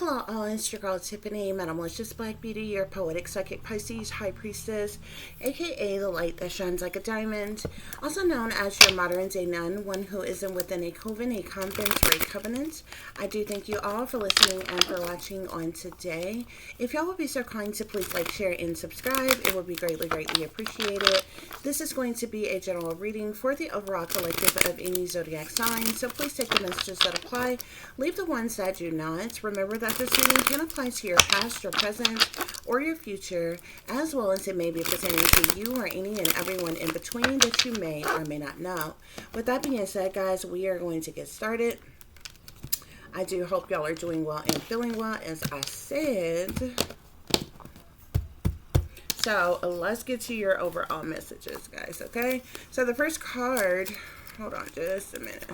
Hello, all. It's your girl Tiffany, Malicious Black Beauty, your poetic psychic Pisces high priestess, aka the light that shines like a diamond, also known as your modern day nun, one who isn't within a coven, a convent, or a covenant. I do thank you all for listening and for watching on today. If y'all would be so kind to please like, share, and subscribe, it would be greatly appreciated. This is going to be a general reading for the overall collective of any zodiac sign, so please take the messages that apply, leave the ones that do not. Remember that this reading can apply to your past, your present, or your future, as well as it may be pertaining to you or any and everyone in between that you may or may not know. With that being said, guys, we are going to get started. I do hope y'all are doing well and feeling well, as I said. So let's get to your overall messages, guys, okay? So the first card, hold on just a minute.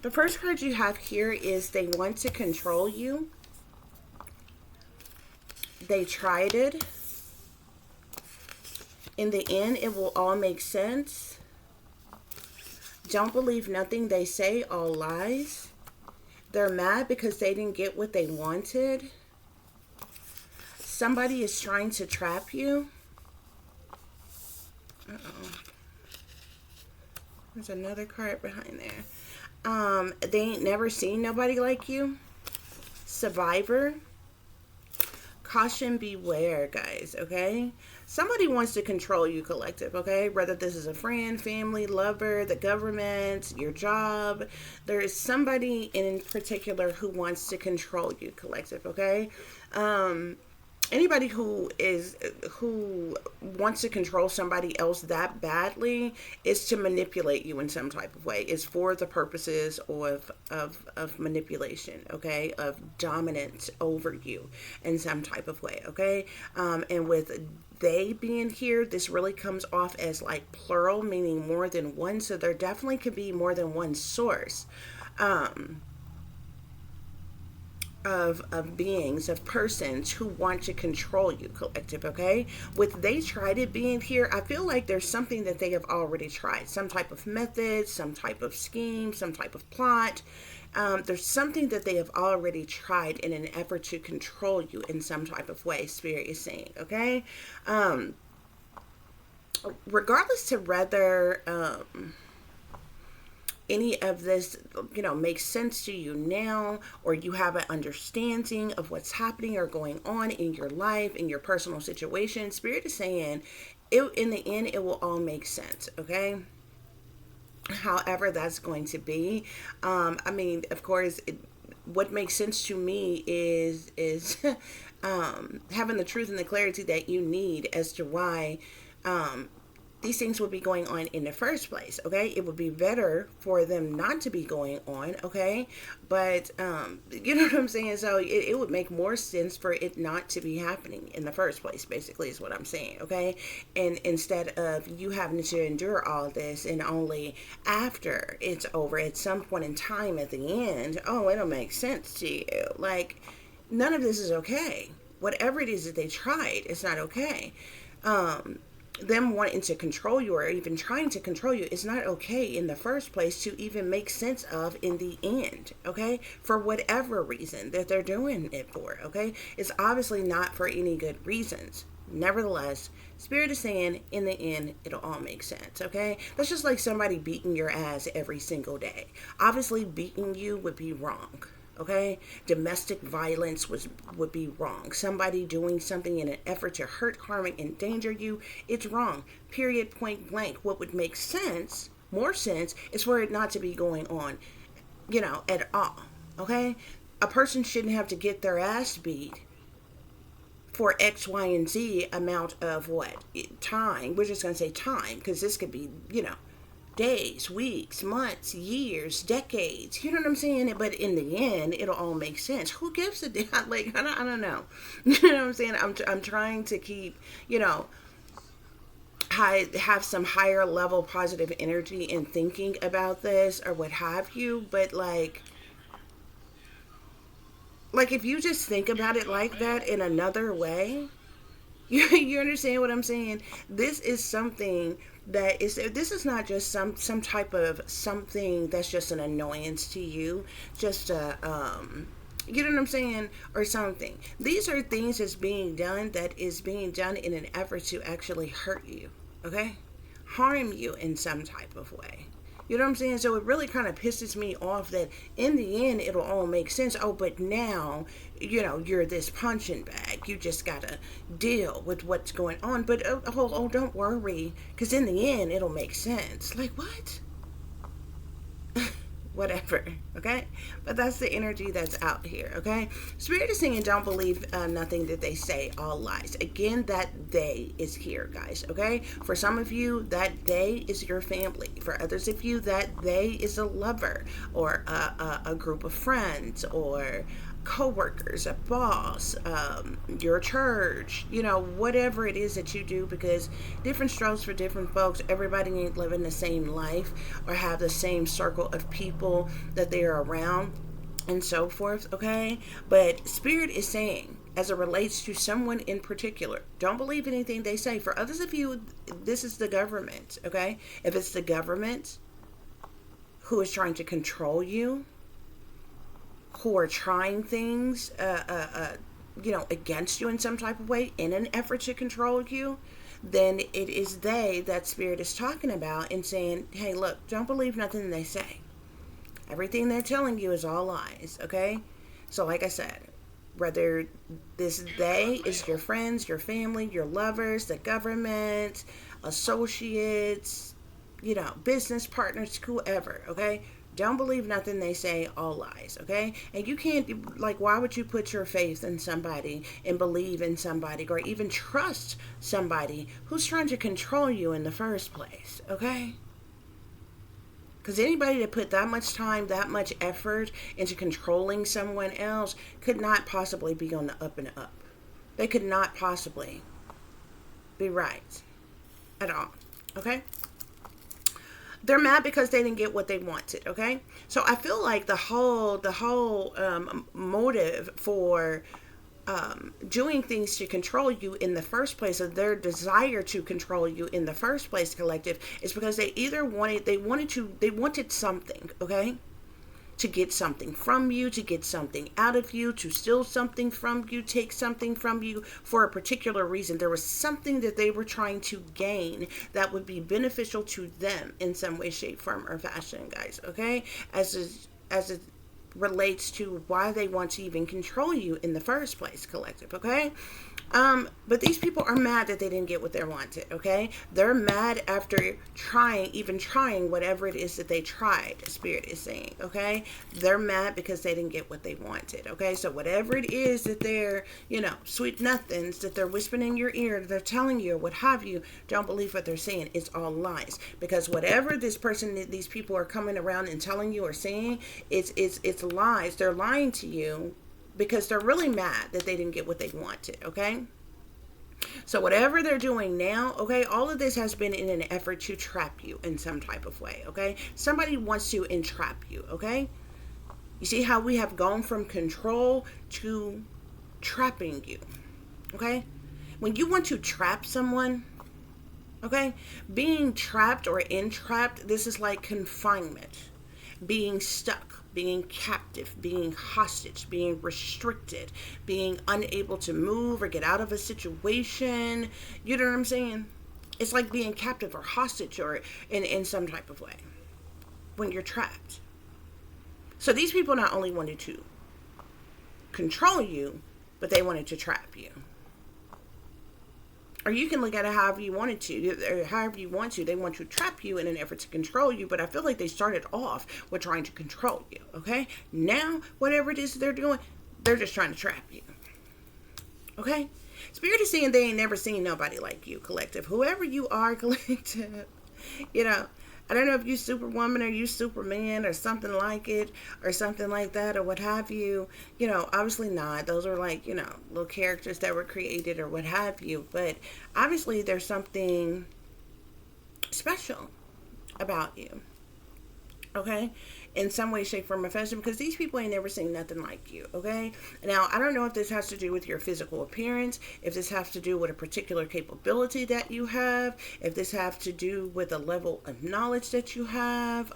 The first card you have here is they want to control you. They tried it. In the end, it will all make sense. Don't believe nothing they say, all lies. They're mad because they didn't get what they wanted. Somebody is trying to trap you. Uh-oh. There's another card behind there. They ain't never seen nobody like you. Survivor. Caution, beware, guys, okay? Somebody wants to control you, collective, okay? Whether this is a friend, family, lover, the government, your job. There is somebody in particular who wants to control you, collective, okay? Anybody who wants to control somebody else that badly is to manipulate you in some type of way. It's for the purposes of manipulation, okay, of dominance over you in some type of way, okay. And with they being here, this really comes off as like plural, meaning more than one. So there definitely could be more than one source. Of beings, of persons who want to control you, collective, okay? With they tried it being here, I feel like there's something that they have already tried. Some type of method, some type of scheme, some type of plot. There's something that they have already tried in an effort to control you in some type of way, Spirit is saying, okay? Regardless to whether any of this, makes sense to you now, or you have an understanding of what's happening or going on in your life, in your personal situation, Spirit is saying, in the end, it will all make sense, okay? However that's going to be. Of course, what makes sense to me is having the truth and the clarity that you need as to why these things would be going on in the first place, okay? It would be better for them not to be going on, okay? But, you know what I'm saying? So it would make more sense for it not to be happening in the first place, basically, is what I'm saying, okay? And instead of you having to endure all this and only after it's over, at some point in time at the end, oh, it'll make sense to you. Like, none of this is okay. Whatever it is that they tried, it's not okay. Them wanting to control you or even trying to control you is not okay in the first place to even make sense of in the end, okay? For whatever reason that they're doing it for, okay? It's obviously not for any good reasons. Nevertheless, Spirit is saying, in the end, it'll all make sense, okay? That's just like somebody beating your ass every single day. Obviously, beating you would be wrong. Okay, domestic violence would be wrong. Somebody doing something in an effort to hurt, harm, and endanger you, it's wrong. Period, point blank. What would make sense, more sense, is for it not to be going on, at all. Okay, a person shouldn't have to get their ass beat for X, Y, and Z amount of time. We're just gonna say time, because this could be, days, weeks, months, years, decades. You know what I'm saying? But in the end, it'll all make sense. Who gives a damn? Like, I don't know. You know what I'm saying? I'm trying to keep, have some higher level positive energy in thinking about this or what have you. But like if you just think about it like that in another way, you understand what I'm saying? This is something that is, this is not just some type of something that's just an annoyance to you, just a you know what I'm saying, or something. These are things that's being done, that is being done in an effort to actually hurt you, okay? Harm you in some type of way. You know what I'm saying? So it really kind of pisses me off that in the end it'll all make sense. Oh, but now, you're this punching bag. You just gotta deal with what's going on. But don't worry, because in the end it'll make sense. Like, what? Whatever, okay? But that's the energy that's out here, okay? Spirit is saying, don't believe nothing that they say, all lies. Again, that they is here, guys, okay? For some of you, that they is your family. For others of you, that they is a lover, or a group of friends, or co-workers, a boss, your church, whatever it is that you do, because different strokes for different folks. Everybody ain't living the same life or have the same circle of people that they are around and so forth, okay? But Spirit is saying, as it relates to someone in particular, don't believe anything they say. For others of you, this is the government, okay? If it's the government who is trying to control you, who are trying things, against you in some type of way in an effort to control you, then it is they that Spirit is talking about and saying, hey, look, don't believe nothing they say. Everything they're telling you is all lies, okay? So like I said, whether this they is your friends, your family, your lovers, the government, associates, business partners, whoever, okay? Don't believe nothing they say, all lies, okay? And you can't, why would you put your faith in somebody and believe in somebody or even trust somebody who's trying to control you in the first place, okay? Because anybody that put that much time, that much effort into controlling someone else could not possibly be on the up and up. They could not possibly be right at all, okay? They're mad because they didn't get what they wanted, okay? So I feel like the whole motive for doing things to control you in the first place, or their desire to control you in the first place, collective, is because they either wanted something, okay? To get something from you, to get something out of you, to steal something from you, take something from you for a particular reason. There was something that they were trying to gain that would be beneficial to them in some way, shape, form, or fashion, guys, okay? As it relates to why they want to even control you in the first place, collective, okay? But these people are mad that they didn't get what they wanted, okay? They're mad after trying whatever it is that they tried, Spirit is saying, okay? They're mad because they didn't get what they wanted, okay? So whatever it is that they're, sweet nothings that they're whispering in your ear, they're telling you or what have you, don't believe what they're saying. It's all lies. Because whatever these people are coming around and telling you or saying, it's lies. They're lying to you, because they're really mad that they didn't get what they wanted, okay? So whatever they're doing now, okay, all of this has been in an effort to trap you in some type of way, okay? Somebody wants to entrap you, okay? You see how we have gone from control to trapping you, okay? When you want to trap someone, okay, being trapped or entrapped, this is like confinement, being stuck, being captive, being hostage, being restricted, being unable to move or get out of a situation. You know what I'm saying? It's like being captive or hostage or in some type of way when you're trapped. So these people not only wanted to control you, but they wanted to trap you. Or you can look at it however you wanted to, or however you want to. They want to trap you in an effort to control you, but I feel like they started off with trying to control you, okay? Now, whatever it is they're doing, they're just trying to trap you, okay? Spirit is saying they ain't never seen nobody like you, collective. Whoever you are, collective, I don't know if you Superwoman or you Superman or something like it or something like that or what have you. Obviously not. Those are like, little characters that were created or what have you. But obviously there's something special about you. okay, in some way, shape, form, or fashion, because these people ain't never seen nothing like you, okay? Now, I don't know if this has to do with your physical appearance, if this has to do with a particular capability that you have, if this has to do with a level of knowledge that you have.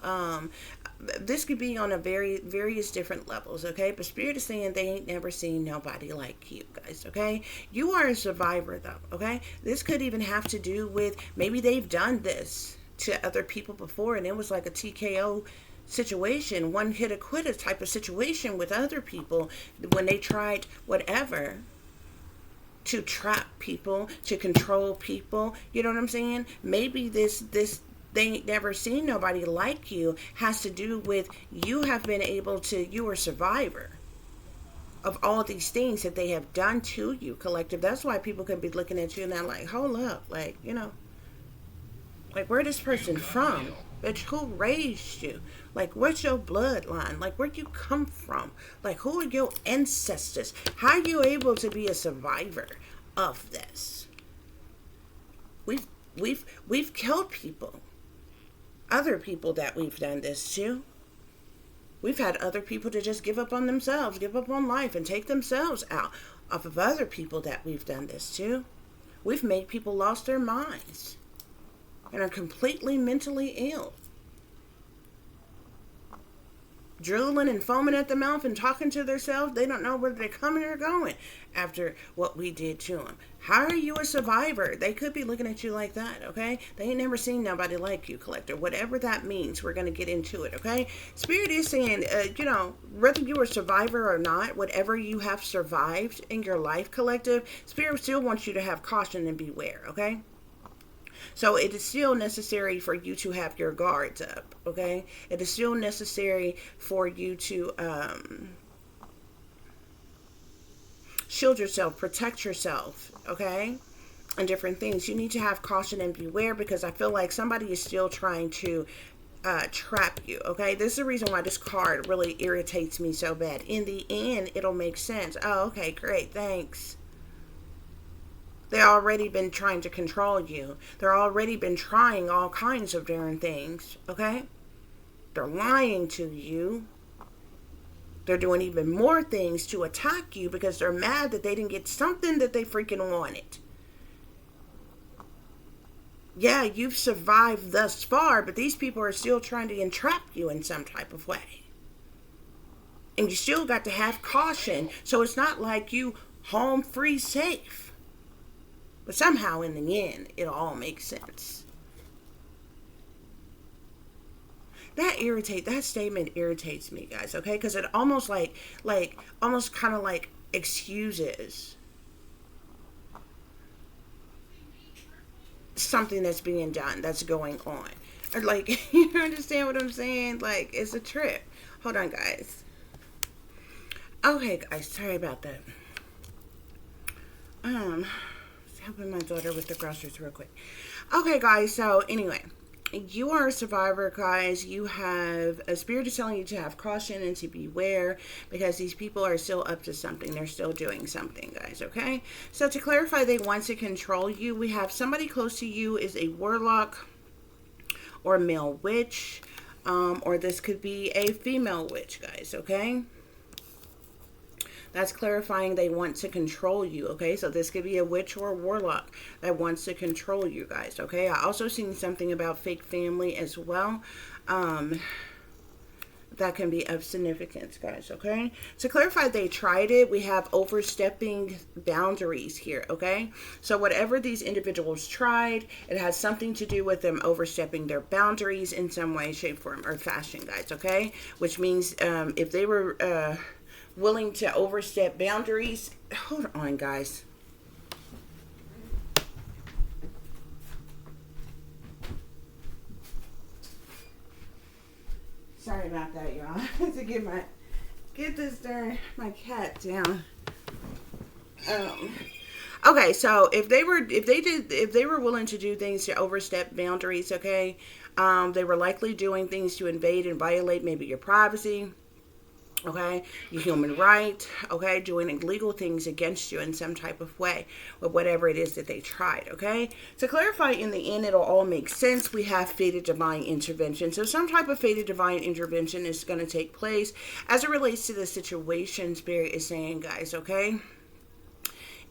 This could be on a various different levels, okay? But Spirit is saying they ain't never seen nobody like you, guys, okay? You are a survivor, though, okay? This could even have to do with maybe they've done this to other people before, and it was like a TKO situation, one hit a quitter type of situation with other people when they tried whatever to trap people, to control people. You know what I'm saying? Maybe this they ain't never seen nobody like you has to do with you have been able to, you are a survivor of all these things that they have done to you, collective. That's why people can be looking at you and they're like, hold up, like, you know, like, where this person from? Bitch, who raised you? Like, what's your bloodline? Like, where'd you come from? Like, who are your ancestors? How are you able to be a survivor of this? We've killed people. Other people that we've done this to. We've had other people to just give up on themselves, give up on life, and take themselves out off of other people that we've done this to. We've made people lost their minds and are completely mentally ill. Drooling and foaming at the mouth and talking to themselves. They don't know whether they're coming or going after what we did to them. How are you a survivor? They could be looking at you like that, okay? They ain't never seen nobody like you, collector. Whatever that means, we're going to get into it, okay? Spirit is saying, you know, whether you're a survivor or not, whatever you have survived in your life, collective, Spirit still wants you to have caution and beware, okay? So it is still necessary for you to have your guards up, okay? It is still necessary for you to shield yourself, protect yourself, okay? And different things. You need to have caution and beware because I feel like somebody is still trying to trap you, okay? This is the reason why this card really irritates me so bad. In the end, it'll make sense. Oh, okay, great, thanks. They've already been trying to control you. They're already been trying all kinds of different things, okay? They're lying to you. They're doing even more things to attack you because they're mad that they didn't get something that they freaking wanted. Yeah, you've survived thus far, but these people are still trying to entrap you in some type of way. And you still got to have caution. So it's not like you home free safe. But somehow, in the end, it'll all make sense. That statement irritates me, guys, okay? Because it almost almost kind of like excuses something that's being done, that's going on. Or like, you understand what I'm saying? Like, it's a trip. Hold on, guys. Okay, guys, sorry about that. Helping my daughter with the groceries real quick. Okay, guys, so anyway, you are a survivor, guys. You have a spirit is telling you to have caution and to beware because these people are still up to something. They're still doing something, guys, okay? So to clarify, they want to control you. We have somebody close to you is a warlock or a male witch, or this could be a female witch, guys, okay? That's clarifying they want to control you, okay? So this could be a witch or a warlock that wants to control you guys, okay? I also seen something about fake family as well. That can be of significance, guys, okay? To clarify, they tried it. We have overstepping boundaries here, okay? So whatever these individuals tried, it has something to do with them overstepping their boundaries in some way, shape, form, or fashion, guys, okay? Which means if they were willing to overstep boundaries. Hold on, guys. Sorry about that, y'all. I had to get my cat down. Okay, so if they were willing to do things to overstep boundaries, okay, they were likely doing things to invade and violate maybe your privacy. Okay, your human right, okay, doing illegal things against you in some type of way, or whatever it is that they tried, okay? To clarify, in the end, it'll all make sense. We have fated divine intervention. So some type of fated divine intervention is going to take place as it relates to the situation, Spirit is saying, guys, okay?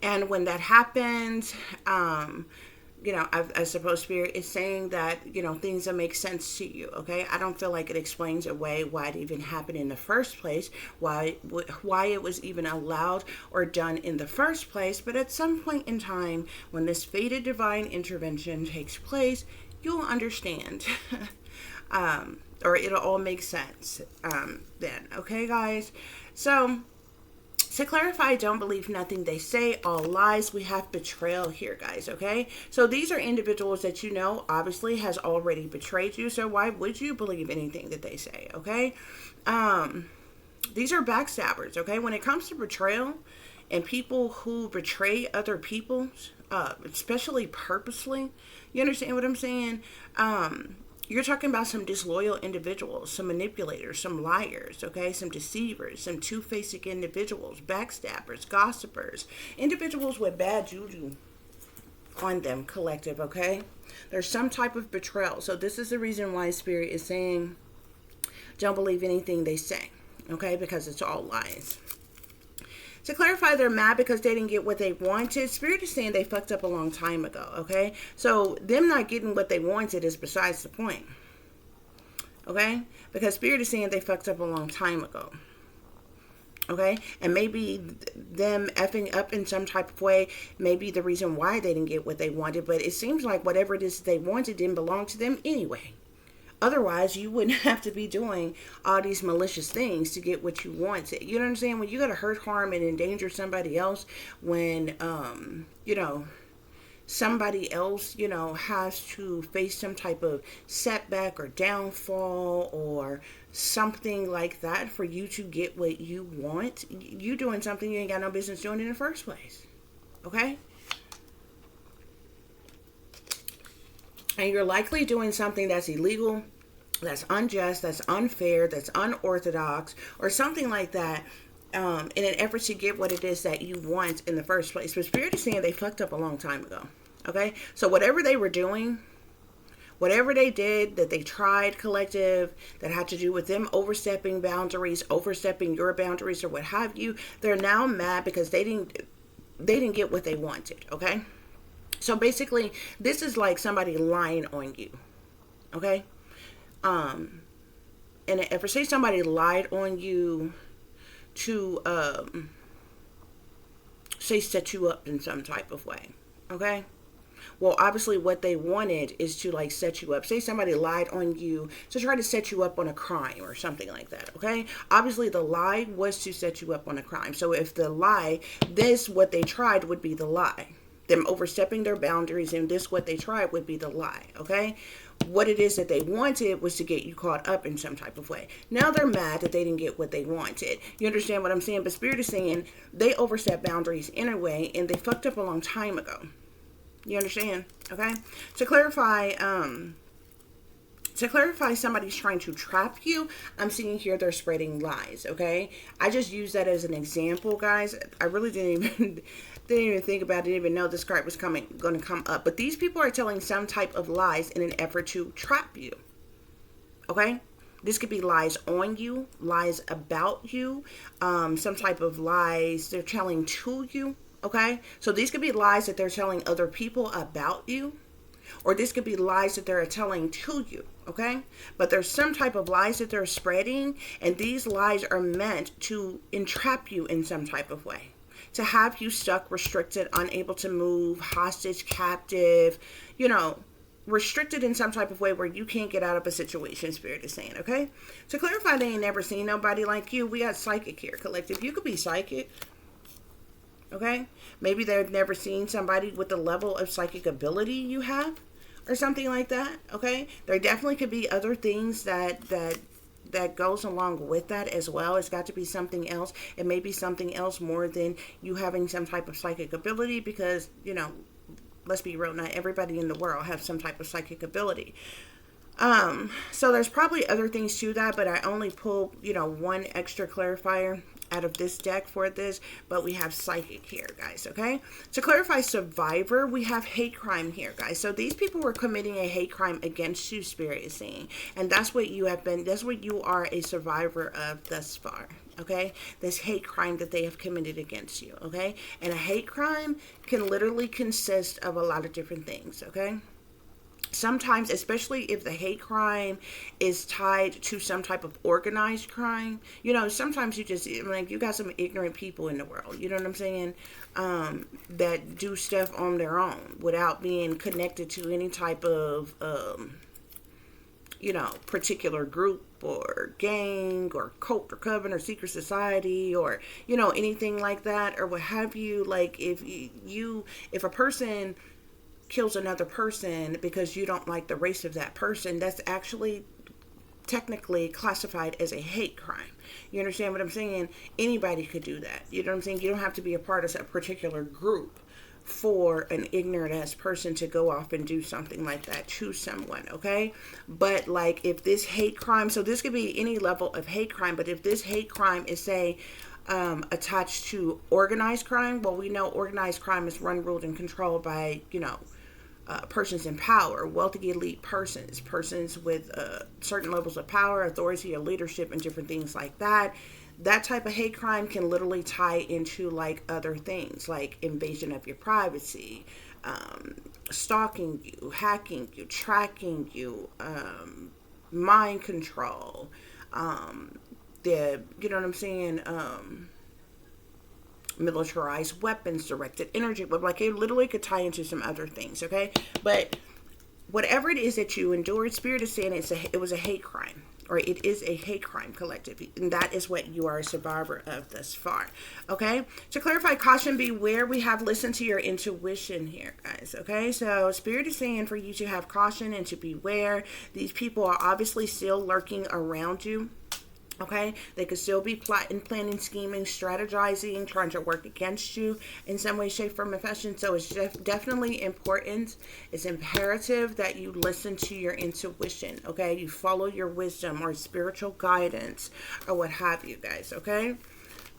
And when that happens, I suppose Spirit is saying that, things that make sense to you, okay? I don't feel like it explains away why it even happened in the first place, why it was even allowed or done in the first place. But at some point in time, when this fated divine intervention takes place, you'll understand. Or it'll all make sense then, okay, guys? So, to clarify, don't believe nothing they say, all lies. We have betrayal here, guys, okay? So these are individuals that obviously has already betrayed you, so why would you believe anything that they say, okay? These are backstabbers, okay? When it comes to betrayal and people who betray other people, especially purposely, you understand what I'm saying? You're talking about some disloyal individuals, some manipulators, some liars, okay? Some deceivers, some two-faced individuals, backstabbers, gossipers, individuals with bad juju on them, collective, okay? There's some type of betrayal. So this is the reason why Spirit is saying, don't believe anything they say, okay? Because it's all lies. To clarify, they're mad because they didn't get what they wanted. Spirit is saying they fucked up a long time ago, okay? So them not getting what they wanted is besides the point, okay? Because Spirit is saying they fucked up a long time ago, okay? And maybe them effing up in some type of way may be the reason why they didn't get what they wanted. But it seems like whatever it is they wanted didn't belong to them anyway. Otherwise, you wouldn't have to be doing all these malicious things to get what you wanted. You know what I'm saying? When you got to hurt, harm, and endanger somebody else, when, somebody else, has to face some type of setback or downfall or something like that for you to get what you want, you doing something you ain't got no business doing in the first place. Okay? And you're likely doing something that's illegal, that's unjust, that's unfair, that's unorthodox, or something like that, in an effort to get what it is that you want in the first place. But Spirit is saying they fucked up a long time ago. Okay? So whatever they were doing, whatever they did that they tried, collective, that had to do with them overstepping boundaries, overstepping your boundaries, or what have you, they're now mad because they didn't get what they wanted. Okay? So basically, this is like somebody lying on you, okay? And if I say somebody lied on you to, say set you up in some type of way, okay? Well, obviously what they wanted is to like set you up. Say somebody lied on you to try to set you up on a crime or something like that, okay? Obviously the lie was to set you up on a crime. So if the lie, what they tried would be the lie. Them overstepping their boundaries, and what they tried would be the lie, okay? What it is that they wanted was to get you caught up in some type of way. Now they're mad that they didn't get what they wanted. You understand what I'm saying? But Spirit is saying they overstepped boundaries in a way, and they fucked up a long time ago. You understand? Okay? To clarify, somebody's trying to trap you, I'm seeing here they're spreading lies, okay? I just use that as an example, guys. I really didn't even think about it, didn't even know this card was going to come up. But these people are telling some type of lies in an effort to trap you, okay? This could be lies on you, lies about you, some type of lies they're telling to you, okay? So these could be lies that they're telling other people about you, or this could be lies that they're telling to you, okay? But there's some type of lies that they're spreading, and these lies are meant to entrap you in some type of way, to have you stuck, restricted, unable to move, hostage, captive, restricted in some type of way where you can't get out of a situation, Spirit is saying, okay? To clarify, they ain't never seen nobody like you. We got psychic here, collective. You could be psychic, okay? Maybe they've never seen somebody with the level of psychic ability you have, or something like that, okay? There definitely could be other things that goes along with that as well. It's got to be something else. It may be something else more than you having some type of psychic ability, because, let's be real, not everybody in the world has some type of psychic ability. So there's probably other things to that, but I only pulled, one extra clarifier out of this deck for this, but we have psychic here, guys, okay? To clarify survivor, we have hate crime here, guys. So these people were committing a hate crime against you, Spirit is saying. And that's what you have been, that's what you are a survivor of thus far, okay? This hate crime that they have committed against you, okay? And a hate crime can literally consist of a lot of different things, okay? Sometimes, especially if the hate crime is tied to some type of organized crime, sometimes you just, like, you got some ignorant people in the world, you know what I'm saying, that do stuff on their own without being connected to any type of, particular group or gang or cult or coven or secret society or, anything like that or what have you. Like, if a person kills another person because you don't like the race of that person, that's actually technically classified as a hate crime. You understand what I'm saying? Anybody could do that. You know what I'm saying? You don't have to be a part of a particular group for an ignorant ass person to go off and do something like that to someone, okay? But like, if this hate crime, so this could be any level of hate crime, but if this hate crime is, say, attached to organized crime, well, we know organized crime is run, ruled, and controlled by, persons in power, wealthy elite persons with certain levels of power, authority, or leadership, and different things like that. That type of hate crime can literally tie into like other things, like invasion of your privacy, stalking you, hacking you, tracking you, mind control, you know what I'm saying, militarized weapons, directed energy, but like it literally could tie into some other things, okay? But whatever it is that you endured, Spirit is saying it was a hate crime, or it is a hate crime collective, and that is what you are a survivor of thus far, okay? To clarify, caution, beware, we have listened to your intuition here, guys, okay? So Spirit is saying for you to have caution and to beware. These people are obviously still lurking around you. Okay, they could still be plotting, planning, scheming, strategizing, trying to work against you in some way, shape, form, and fashion. So it's definitely important. It's imperative that you listen to your intuition. Okay, you follow your wisdom or spiritual guidance or what have you, guys. Okay,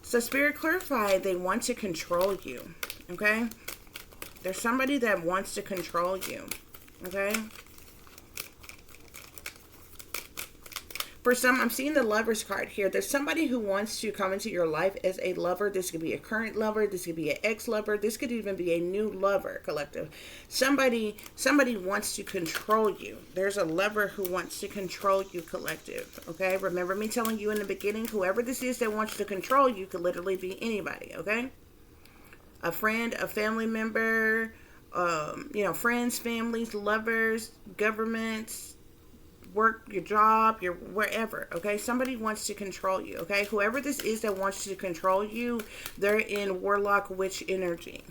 so Spirit clarify, they want to control you. Okay, there's somebody that wants to control you. Okay. For some, I'm seeing the Lover's card here. There's somebody who wants to come into your life as a lover. This could be a current lover. This could be an ex-lover. This could even be a new lover, collective. Somebody wants to control you. There's a lover who wants to control you, collective. Okay? Remember me telling you in the beginning, whoever this is that wants to control you could literally be anybody, okay? A friend, a family member, friends, families, lovers, governments, work, your job, your wherever, okay? Somebody wants to control you, okay? Whoever this is that wants to control you, they're in warlock witch energy,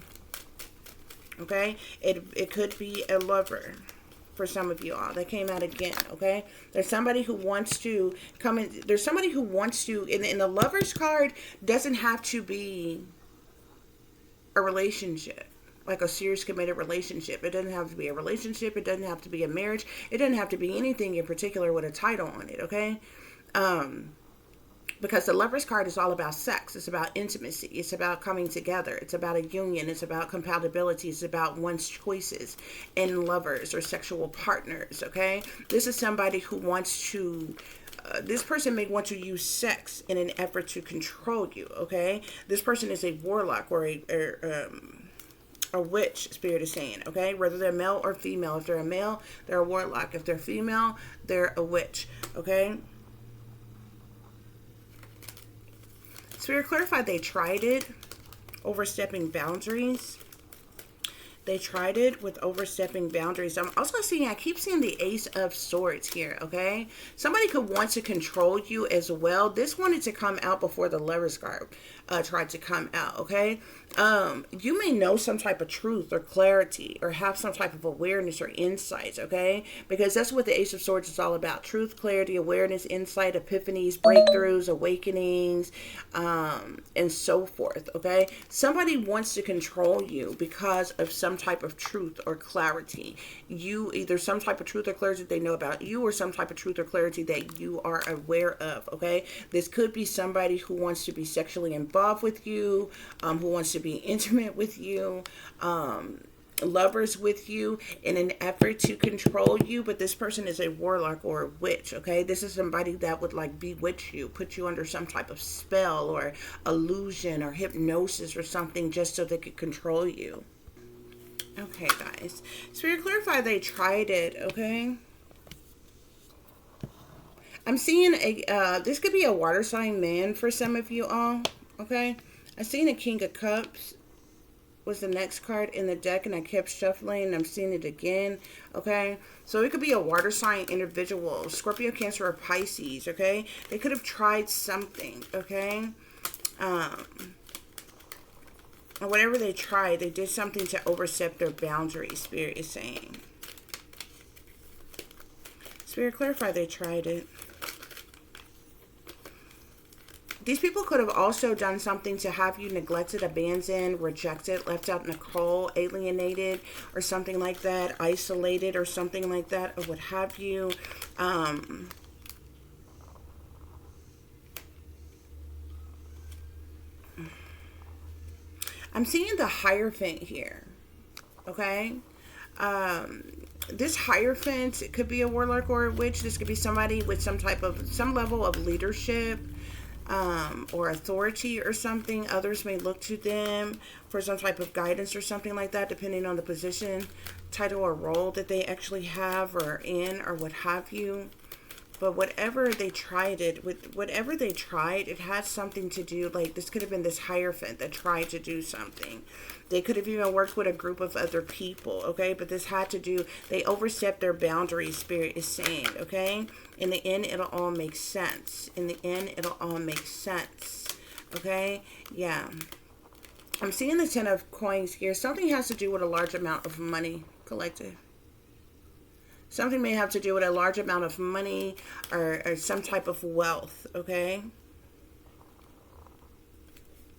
okay? It could be a lover for some of you all. That came out again, okay? There's somebody who wants to come in. There's somebody who wants to, in the Lover's card, doesn't have to be a relationship, like a serious committed relationship. It doesn't have to be a relationship. It doesn't have to be a marriage. It doesn't have to be anything in particular with a title on it, okay? Because the Lover's card is all about sex. It's about intimacy. It's about coming together. It's about a union. It's about compatibility. It's about one's choices in lovers or sexual partners, okay? This is somebody who wants to this person may want to use sex in an effort to control you, okay? This person is a warlock or a witch, Spirit is saying, okay? Whether they're male or female. If they're a male, they're a warlock. If they're female, they're a witch, okay? Spirit clarified they tried it, overstepping boundaries. They tried it with overstepping boundaries. I'm also seeing, I keep seeing the Ace of Swords here, okay? Somebody could want to control you as well. This wanted to come out before the Lover's card tried to come out, okay? You may know some type of truth or clarity or have some type of awareness or insights, okay? Because that's what the Ace of Swords is all about. Truth, clarity, awareness, insight, epiphanies, breakthroughs, awakenings, and so forth, okay? Somebody wants to control you because of some some type of truth or clarity. You either some type of truth or clarity they know about you, or some type of truth or clarity that you are aware of. Okay, this could be somebody who wants to be sexually involved with you, who wants to be intimate with you, lovers with you in an effort to control you. But this person is a warlock or a witch. Okay, this is somebody that would like bewitch you, put you under some type of spell or illusion or hypnosis or something, just so they could control you. Okay, guys, Spirit, clarify they tried it. Okay, I'm seeing a this could be a water sign man for some of you all. Okay, I'm seeing a King of Cups was the next card in the deck, and I kept shuffling and I'm seeing it again. Okay, so it could be a water sign individual, Scorpio, Cancer, or Pisces. Okay, they could have tried something. Okay, or whatever they tried, they did something to overstep their boundaries. Spirit is saying, Spirit, clarify they tried it. These people could have also done something to have you neglected, abandoned, rejected, left out in the cold, alienated, or something like that, isolated, or something like that, or what have you. I'm seeing the Hierophant here. Okay. This Hierophant, it could be a warlock or a witch. This could be somebody with some level of leadership, or authority or something. Others may look to them for some type of guidance or something like that, depending on the position, title, or role that they actually have or in, or what have you. But whatever they tried it with, whatever they tried, it had something to do, like this could have been this Hierophant that tried to do something. They could have even worked with a group of other people, okay? But this had to do, they overstepped their boundaries, Spirit is saying, okay? In the end, it'll all make sense. In the end, it'll all make sense, okay? Yeah. I'm seeing the 10 of Coins here. Something has to do with a large amount of money, collective. Something may have to do with a large amount of money or some type of wealth, okay?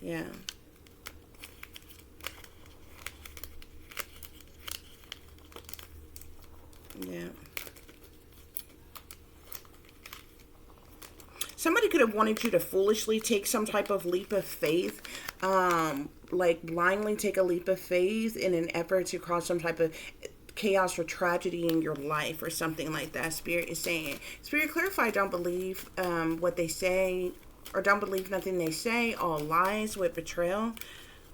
Yeah. Yeah. Somebody could have wanted you to foolishly take some type of leap of faith, like blindly take a leap of faith in an effort to cause some type of chaos or tragedy in your life or something like that. Spirit is saying, Spirit, clarify, don't believe what they say, or don't believe nothing they say, all lies with betrayal.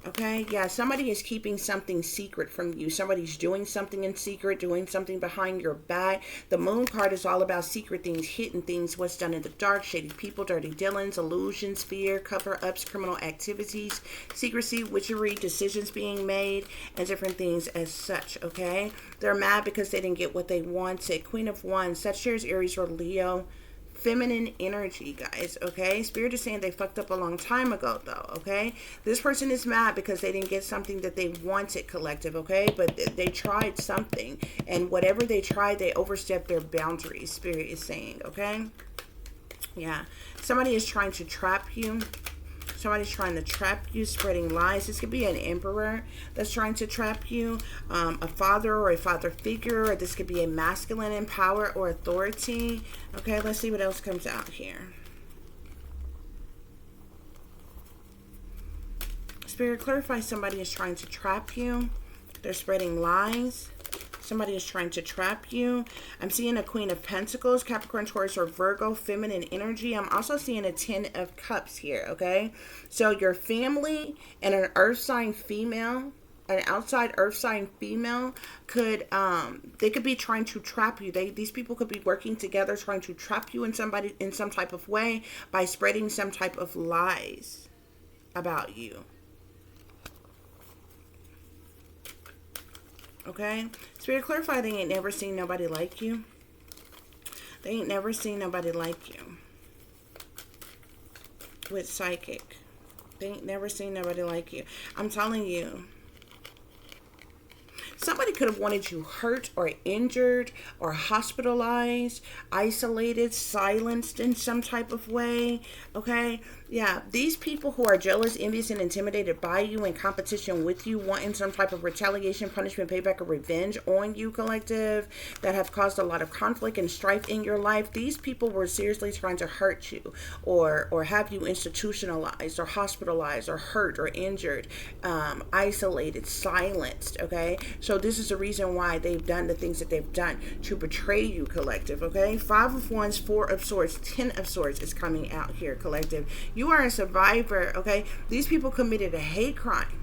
Okay, yeah, somebody is keeping something secret from you. Somebody's doing something in secret, doing something behind your back. The Moon card is all about secret things, hidden things, what's done in the dark, shady people, dirty dealings, illusions, fear, cover-ups, criminal activities, secrecy, witchery, decisions being made, and different things as such, okay? They're mad because they didn't get what they wanted. Queen of Wands, Sagittarius, Aries, or Leo. Feminine energy, guys, okay? Spirit is saying they fucked up a long time ago, though, okay? This person is mad because they didn't get something that they wanted, collective, okay? But they tried something, and whatever they tried, they overstepped their boundaries, Spirit is saying, okay? Yeah. Somebody is trying to trap you. Somebody's trying to trap you, spreading lies. This could be an emperor that's trying to trap you, a father or a father figure, or this could be a masculine in power or authority. Okay, let's see what else comes out here. Spirit, clarify, somebody is trying to trap you. They're spreading lies. Somebody is trying to trap you. I'm seeing a Queen of Pentacles, Capricorn, Taurus, or Virgo, feminine energy. I'm also seeing a 10 of Cups here, okay? So your family and an earth sign female, an outside earth sign female could, they could be trying to trap you. These people could be working together trying to trap you in some type of way by spreading some type of lies about you. Okay? Spirit, clarify, they ain't never seen nobody like you. They ain't never seen nobody like you. With Psychic. They ain't never seen nobody like you. I'm telling you. Somebody could have wanted you hurt or injured or hospitalized, isolated, silenced in some type of way. Okay? Yeah, these people who are jealous, envious, and intimidated by you, in competition with you, wanting some type of retaliation, punishment, payback, or revenge on you, collective, that have caused a lot of conflict and strife in your life. These people were seriously trying to hurt you, or have you institutionalized or hospitalized or hurt or injured, isolated, silenced. Okay, so this is the reason why they've done the things that they've done, to betray you, collective. Okay, 5 of Wands, 4 of Swords, 10 of Swords is coming out here, collective. You are a survivor. Okay, these people committed a hate crime.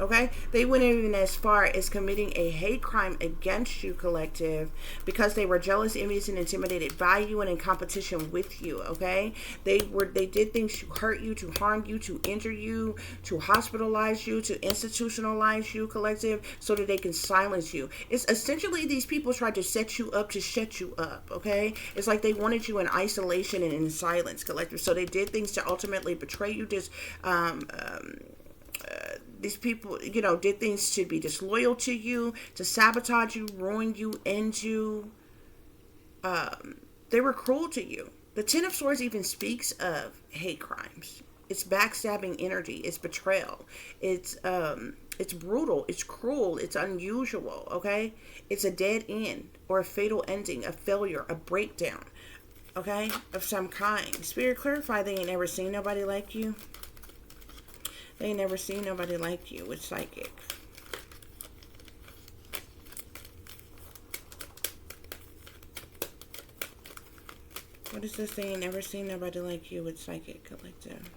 Okay, they went even as far as committing a hate crime against you, collective, because they were jealous, envious, and intimidated by you and in competition with you. Okay, they did things to hurt you, to harm you, to injure you, to hospitalize you, to institutionalize you, collective, so that they can silence you. It's essentially, these people tried to set you up to shut you up. Okay, it's like they wanted you in isolation and in silence, collective, so they did things to ultimately betray you. These people, did things to be disloyal to you, to sabotage you, ruin you, end you. They were cruel to you. The 10 of Swords even speaks of hate crimes. It's backstabbing energy. It's betrayal. It's brutal. It's cruel. It's unusual. Okay, it's a dead end or a fatal ending, a failure, a breakdown. Okay, of some kind. Spirit, clarify. They ain't never seen nobody like you. They ain't never seen nobody like you with psychic. What is this? They ain't never seen nobody like you with psychic, collective.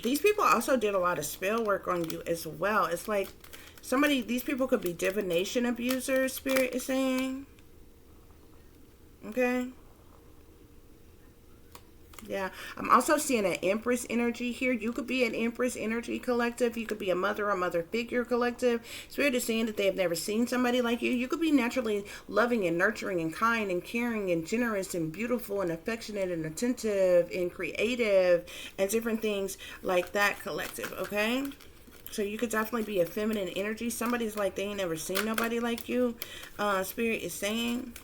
These people also did a lot of spell work on you as well. It's like these people could be divination abusers, Spirit is saying. Okay. Yeah, I'm also seeing an Empress energy here. You could be an Empress energy, collective. You could be a mother figure, collective. Spirit is saying that they have never seen somebody like you. You could be naturally loving and nurturing and kind and caring and generous and beautiful and affectionate and attentive and creative and different things like that, collective. Okay, so you could definitely be a feminine energy. Somebody's like, they ain't never seen nobody like you. Spirit is saying.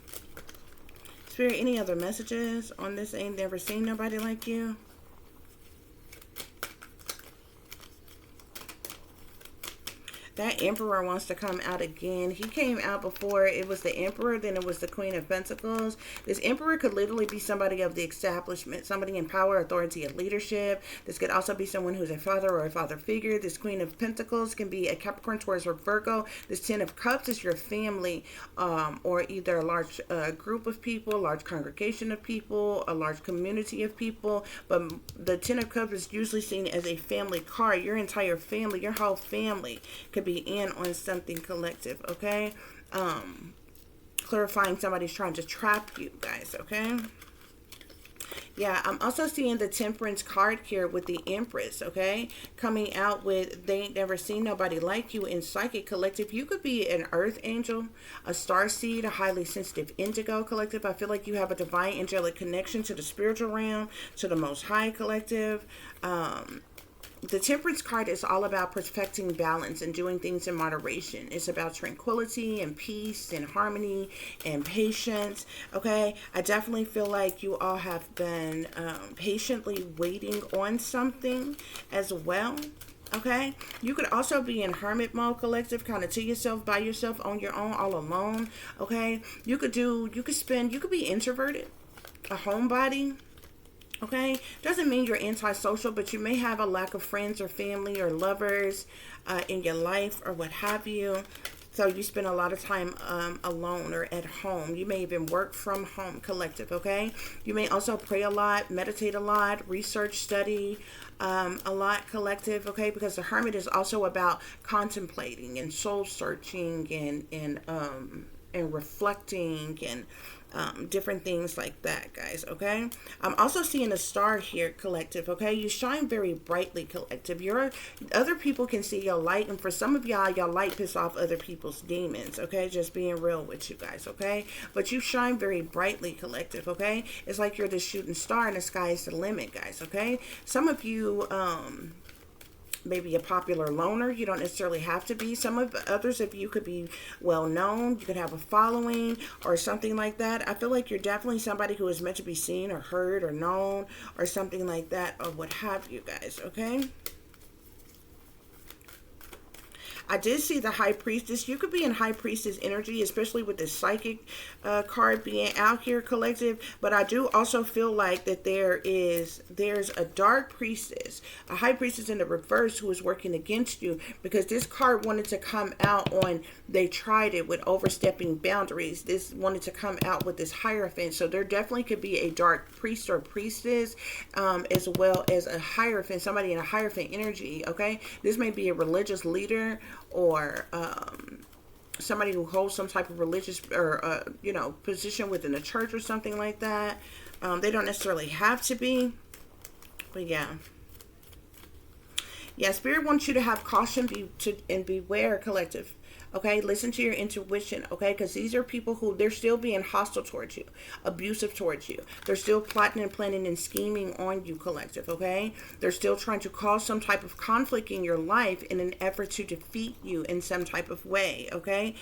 Spirit, any other messages on this? Ain't never seen nobody like you? That Emperor wants to come out again. He came out before. It was the Emperor, then it was the Queen of Pentacles. This Emperor could literally be somebody of the establishment, somebody in power, authority, and leadership. This could also be someone who's a father or a father figure. This Queen of Pentacles can be a Capricorn, Taurus, or Virgo. This 10 of Cups is your family, or either a large group of people, a large congregation of people, a large community of people. But the 10 of Cups is usually seen as a family card. Your entire family, your whole family could be in on something, collective. Okay, clarifying somebody's trying to trap you guys. Okay, yeah, I'm also seeing the Temperance card here with the Empress. Okay, coming out with they ain't never seen nobody like you in psychic, collective. You could be an earth angel, a star seed, a highly sensitive indigo, collective. I feel like you have a divine angelic connection to the spiritual realm, to the most high, collective. The Temperance card is all about perfecting balance and doing things in moderation. It's about tranquility and peace and harmony and patience. Okay, I definitely feel like you all have been patiently waiting on something as well. Okay, you could also be in hermit mode, collective, kind of to yourself, by yourself, on your own, all alone. Okay, you could be introverted, a homebody. Okay, doesn't mean you're antisocial, but you may have a lack of friends or family or lovers in your life or what have you. So you spend a lot of time alone or at home. You may even work from home, collective. Okay, you may also pray a lot, meditate a lot, research, study a lot, collective. Okay, because the Hermit is also about contemplating and soul searching and reflecting and different things like that, guys. Okay, I'm also seeing a star here, collective. Okay, you shine very brightly, collective. Other people can see your light, and for some of y'all, your light piss off other people's demons. Okay, just being real with you guys. Okay, but you shine very brightly, collective. Okay, it's like you're the shooting star and the sky is the limit, guys. Okay, some of you maybe a popular loner. You don't necessarily have to be. Some of others of you could be well known. You could have a following or something like that. I feel like you're definitely somebody who is meant to be seen or heard or known or something like that, or what have you guys, okay? I did see the High Priestess. You could be in High Priestess energy, especially with the Psychic card being out here, collective. But I do also feel like that there's a Dark Priestess, a High Priestess in the reverse who is working against you, because this card wanted to come out on, they tried it with overstepping boundaries. This wanted to come out with this Hierophant. So there definitely could be a Dark Priest or Priestess, as well as a Hierophant, somebody in a Hierophant energy, okay? This may be a religious leader, or somebody who holds some type of religious or position within a church or something like that. They don't necessarily have to be, but yeah. Spirit wants you to have caution and beware, collective. Okay, listen to your intuition, okay? Because these are people who, they're still being hostile towards you, abusive towards you. They're still plotting and planning and scheming on you, collective, okay? They're still trying to cause some type of conflict in your life in an effort to defeat you in some type of way, okay?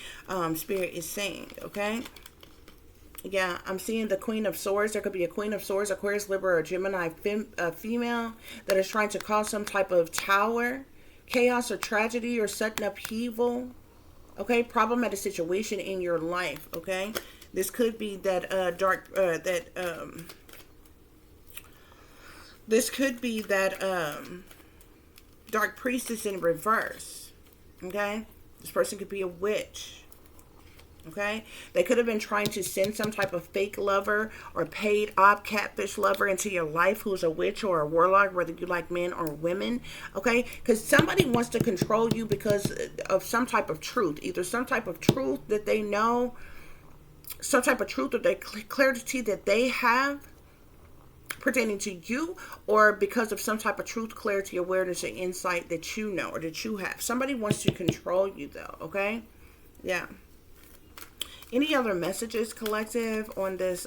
Spirit is saying, okay? Yeah, I'm seeing the Queen of Swords. There could be a Queen of Swords, Aquarius, Libra, or Gemini female that is trying to cause some type of tower, chaos, or tragedy, or sudden upheaval. Okay, problematic situation in your life. Okay, this could be that Dark Priestess in reverse. Okay, this person could be a witch. Okay, they could have been trying to send some type of fake lover or paid op catfish lover into your life who's a witch or a warlock, whether you like men or women. Okay, because somebody wants to control you because of some type of truth, either some type of truth that they know, some type of truth or the clarity that they have pertaining to you, or because of some type of truth, clarity, awareness, or insight that you know or that you have. Somebody wants to control you though. Okay, yeah. Any other messages, collective, on this?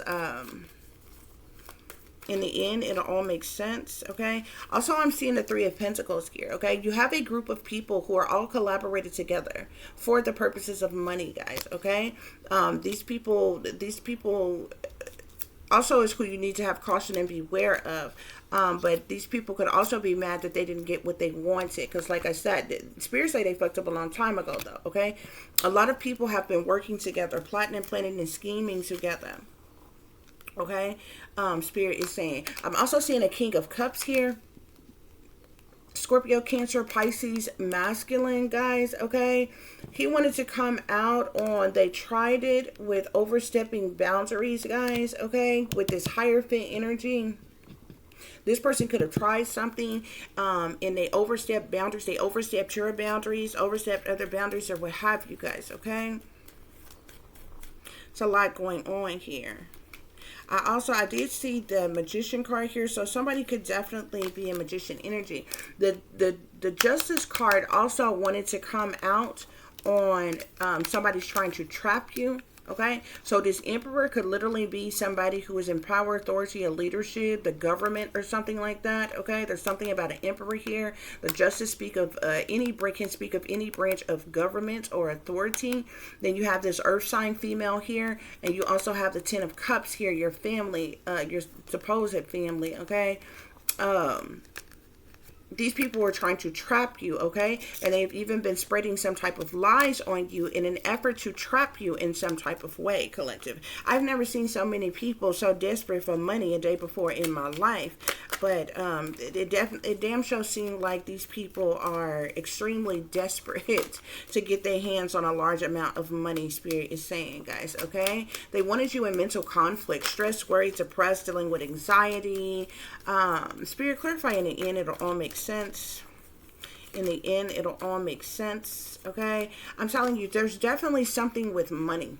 In the end, it'll all make sense, okay? Also, I'm seeing the Three of Pentacles here, okay? You have a group of people who are all collaborated together for the purposes of money, guys, okay? These people also is who you need to have caution and beware of. But these people could also be mad that they didn't get what they wanted. Because like I said, spirits say they fucked up a long time ago, though, okay? A lot of people have been working together, plotting and planning and scheming together, okay? Spirit is saying. I'm also seeing a King of Cups here. Scorpio, Cancer, Pisces, masculine, guys, okay? He wanted to come out on, they tried it with overstepping boundaries, guys, okay? With this Hierophant energy. This person could have tried something and they overstepped boundaries. They overstepped your boundaries, overstepped other boundaries, or what have you, guys, okay? It's a lot going on here. I did see the Magician card here, so somebody could definitely be a Magician energy. The Justice card also wanted to come out on somebody's trying to trap you. Okay, so this Emperor could literally be somebody who is in power, authority, and leadership, the government, or something like that. Okay, there's something about an Emperor here. The Justice speak of can speak of any branch of government or authority. Then you have this Earth sign female here, and you also have the Ten of Cups here. Your family, your supposed family. Okay. These people were trying to trap you, okay? And they've even been spreading some type of lies on you in an effort to trap you in some type of way, collective. I've never seen so many people so desperate for money a day before in my life. But it damn sure seemed like these people are extremely desperate to get their hands on a large amount of money, Spirit is saying, guys, okay? They wanted you in mental conflict, stress, worry, depressed, dealing with anxiety. Spirit, clarify in the end, it'll all make sense. In the end, it'll all make sense, okay? I'm telling you, there's definitely something with money.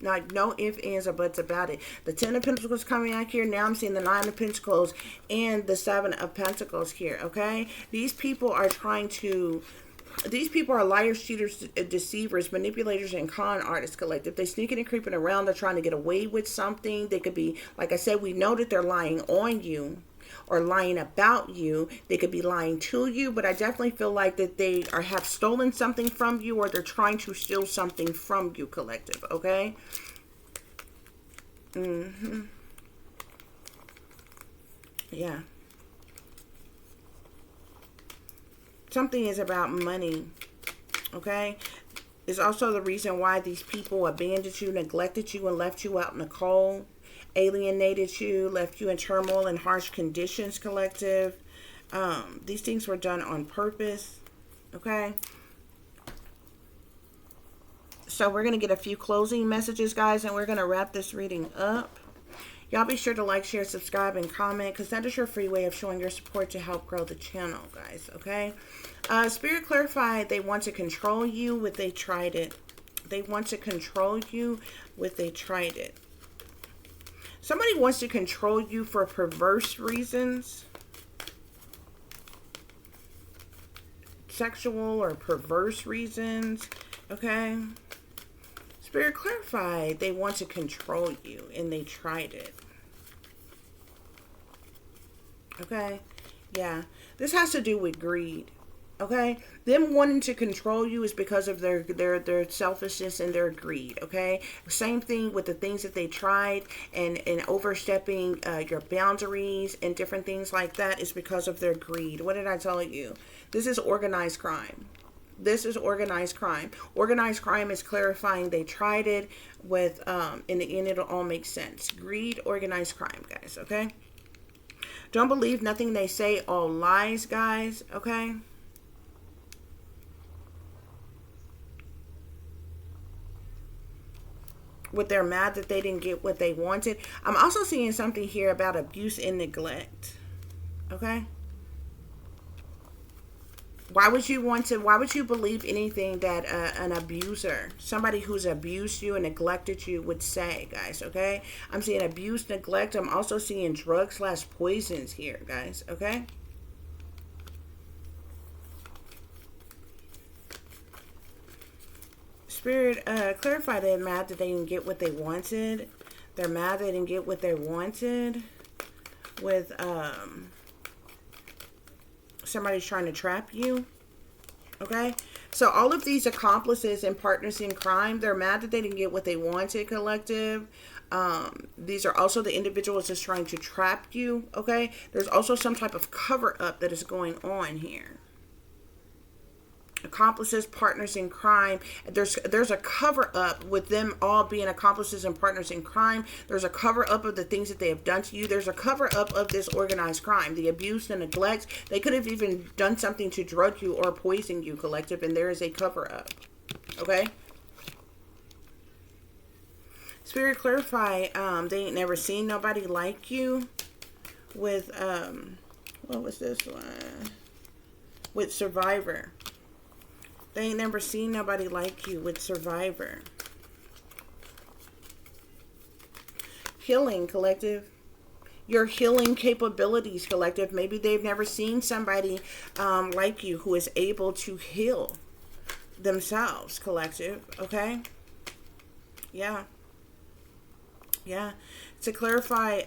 Like, no ifs, ands, or buts about it. The Ten of Pentacles coming out here. Now I'm seeing the Nine of Pentacles and the Seven of Pentacles here, okay? These people are liars, cheaters, deceivers, manipulators, and con artists, collective. They sneaking and creeping around. They're trying to get away with something. They could be, like I said, we know that they're lying on you. or lying about you. They could be lying to you, but I definitely feel like that they have stolen something from you, or they're trying to steal something from you, collective, okay? Yeah. Something is about money, okay? It's also the reason why these people abandoned you, neglected you, and left you out in the cold, alienated you, left you in turmoil and harsh conditions, collective. These things were done on purpose, okay? So we're going to get a few closing messages, guys, and we're going to wrap this reading up. Y'all be sure to like, share, subscribe, and comment, because that is your free way of showing your support to help grow the channel, guys, okay? Spirit clarified, they want to control you with they tried it. They want to control you with they tried it. Somebody wants to control you for perverse reasons. Sexual or perverse reasons, okay? Spirit clarified, they want to control you and they tried it. Okay? Yeah. This has to do with greed. Okay? Them wanting to control you is because of their selfishness and their greed. Okay? Same thing with the things that they tried and overstepping your boundaries and different things like that is because of their greed. What did I tell you? This is organized crime. This is organized crime. Organized crime is clarifying they tried it with, in the end, it'll all make sense. Greed, organized crime, guys, okay? Don't believe nothing they say, all lies, guys, okay? With they're mad that they didn't get what they wanted. I'm also seeing something here about abuse and neglect, okay? Why would you believe anything that an abuser, somebody who's abused you and neglected you would say, guys, okay? I'm seeing abuse, neglect. I'm also seeing drugs/poisons here, guys, okay? Spirit, clarify they're mad that they didn't get what they wanted. They're mad they didn't get what they wanted with, somebody's trying to trap you, okay? So all of these accomplices and partners in crime, they're mad that they didn't get what they wanted, collective. These are also the individuals that's trying to trap you, okay? There's also some type of cover-up that is going on here. Accomplices, partners in crime. There's a cover up with them all being accomplices and partners in crime. There's a cover up of the things that they have done to you. There's a cover up of this organized crime, the abuse and neglect. They could have even done something to drug you or poison you, collective, and there is a cover up. Okay? Spirit clarify, they ain't never seen nobody like you with what was this one? With Survivor. They ain't never seen nobody like you with Survivor. Healing, collective. Your healing capabilities, collective. Maybe they've never seen somebody like you who is able to heal themselves, collective. Okay? Yeah. Yeah. To clarify,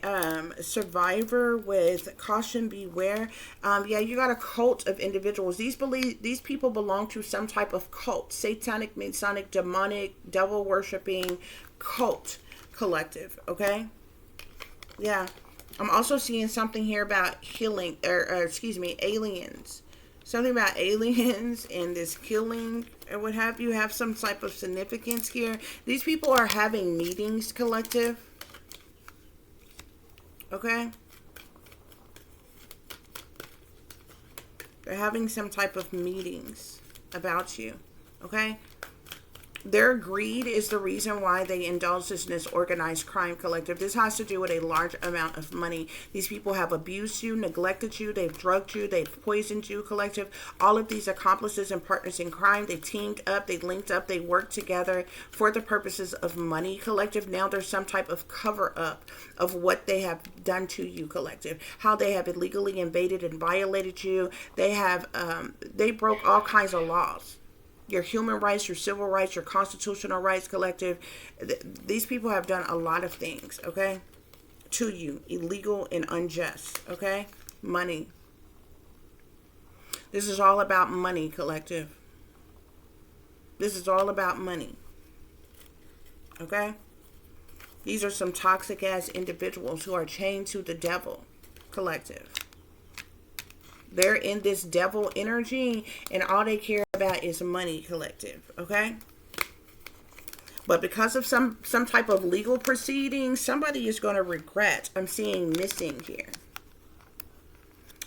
Survivor with caution, beware. Yeah, you got a cult of individuals. These people belong to some type of cult, satanic, Masonic, demonic, devil worshiping cult, collective. Okay. Yeah, I'm also seeing something here about healing, or excuse me, aliens. Something about aliens and this killing or what have you have some type of significance here. These people are having meetings, collective. Okay? They're having some type of meetings about you. Okay? Their greed is the reason why they indulge in this organized crime, collective. This has to do with a large amount of money. These people have abused you, neglected you, they've drugged you, they've poisoned you, collective. All of these accomplices and partners in crime, they teamed up, they linked up, they worked together for the purposes of money, collective. Now there's some type of cover up of what they have done to you, collective. How they have illegally invaded and violated you. They broke all kinds of laws. Your human rights, your civil rights, your constitutional rights, collective. These people have done a lot of things, okay, to you, illegal and unjust, okay? Money. This is all about money, collective. This is all about money, okay? These are some toxic ass individuals who are chained to the devil, collective. They're in this devil energy and all they care about is money, collective, okay? But because of some type of legal proceeding, somebody is going to regret. I'm seeing missing here.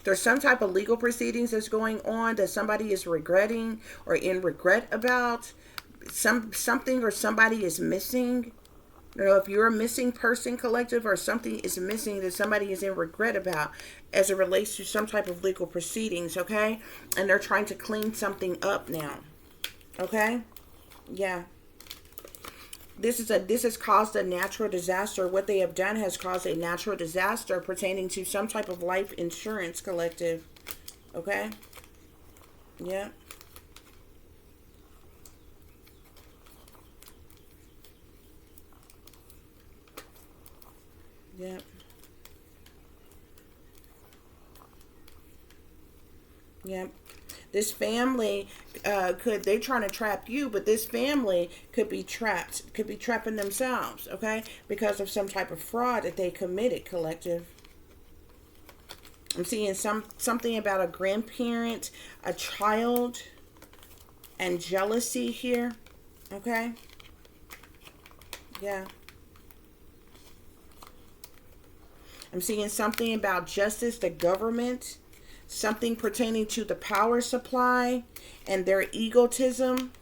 There's some type of legal proceedings that's going on that somebody is regretting or in regret about. Something or somebody is missing. You know, if you're a missing person, collective, or something is missing that somebody is in regret about as it relates to some type of legal proceedings, okay? And they're trying to clean something up now, okay? Yeah. This has caused a natural disaster. What they have done has caused a natural disaster pertaining to some type of life insurance, collective, okay? Yeah. Yep. Yep. This family they're trying to trap you, but this family could be trapping themselves, okay? Because of some type of fraud that they committed, collective. I'm seeing something about a grandparent, a child, and jealousy here, okay? Yeah. I'm seeing something about justice, the government, something pertaining to the power supply and their egotism.